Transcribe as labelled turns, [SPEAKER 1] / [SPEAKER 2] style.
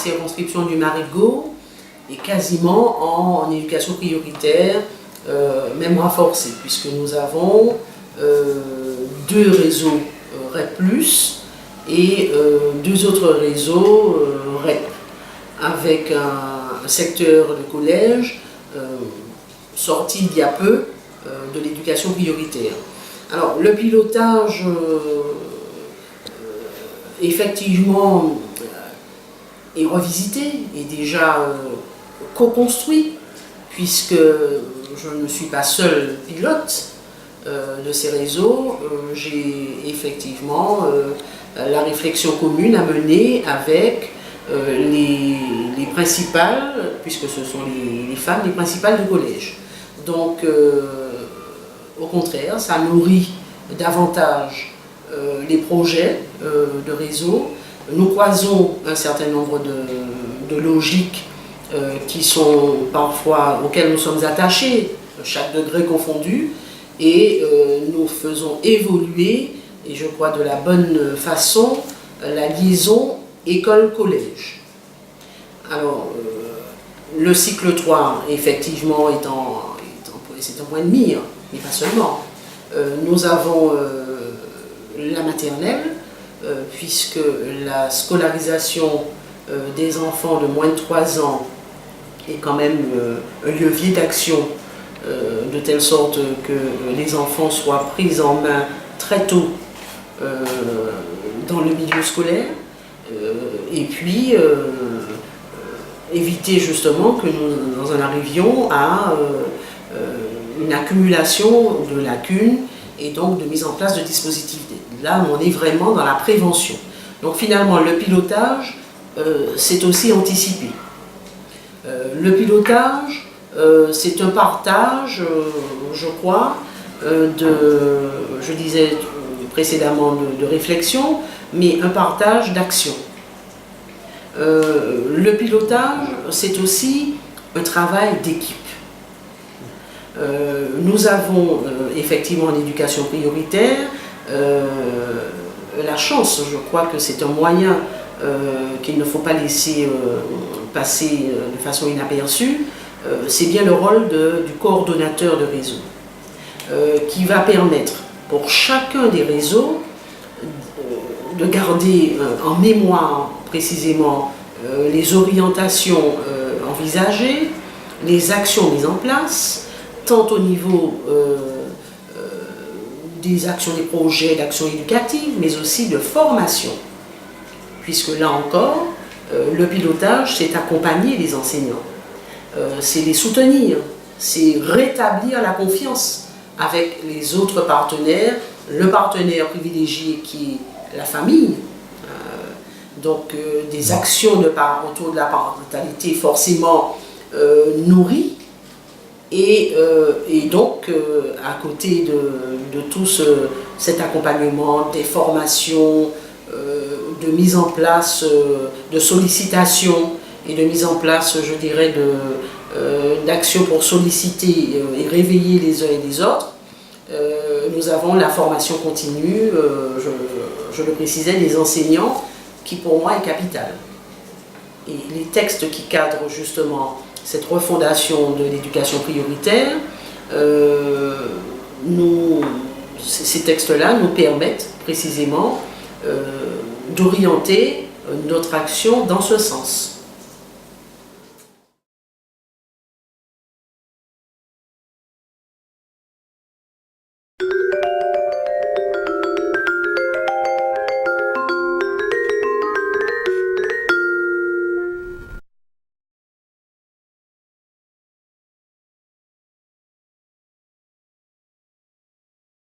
[SPEAKER 1] circonscription du Marigot est quasiment en éducation prioritaire, même renforcée, puisque nous avons 2 réseaux REP+, et 2 autres réseaux REP, avec un secteur de collège sorti il y a peu de l'éducation prioritaire. Alors, le pilotage, effectivement, est revisité, est déjà co-construit, puisque je ne suis pas seul pilote de ces réseaux. J'ai effectivement la réflexion commune à mener avec les principales, puisque ce sont les femmes, les principales du collège. Donc, au contraire, ça nourrit davantage les projets de réseau. Nous croisons un certain nombre de logiques qui sont parfois auxquelles nous sommes attachés, chaque degré confondu, et nous faisons évoluer, et je crois de la bonne façon, la liaison école-collège. Alors, le cycle 3, effectivement, c'est un point de mire, mais pas seulement. Nous avons la maternelle, puisque la scolarisation des enfants de moins de 3 ans est quand même un levier d'action, de telle sorte que les enfants soient pris en main très tôt dans le milieu scolaire, et puis éviter justement que nous en arrivions à une accumulation de lacunes et donc de mise en place de dispositifs. Là, on est vraiment dans la prévention. Donc finalement, le pilotage, c'est aussi anticiper. Le pilotage, c'est un partage, je crois, je disais précédemment de réflexion, mais un partage d'action. Le pilotage, c'est aussi un travail d'équipe. Nous avons effectivement en éducation prioritaire la chance, je crois que c'est un moyen qu'il ne faut pas laisser passer de façon inaperçue, c'est bien le rôle du coordonnateur de réseau, qui va permettre pour chacun des réseaux de garder en mémoire précisément les orientations envisagées, les actions mises en place, tant au niveau des actions, des projets d'actions éducatives, mais aussi de formation. Puisque là encore, le pilotage, c'est accompagner les enseignants, c'est les soutenir, c'est rétablir la confiance avec les autres partenaires, le partenaire privilégié qui est la famille. Donc des actions autour de la parentalité forcément nourries, et donc à côté de tout cet accompagnement, des formations, de mise en place de sollicitations et de mise en place, je dirais, d'actions pour solliciter et réveiller les uns et les autres, nous avons la formation continue, je le précisais, des enseignants, qui pour moi est capitale. Et les textes qui cadrent justement cette refondation de l'éducation prioritaire, ces textes-là nous permettent précisément d'orienter notre action dans ce sens.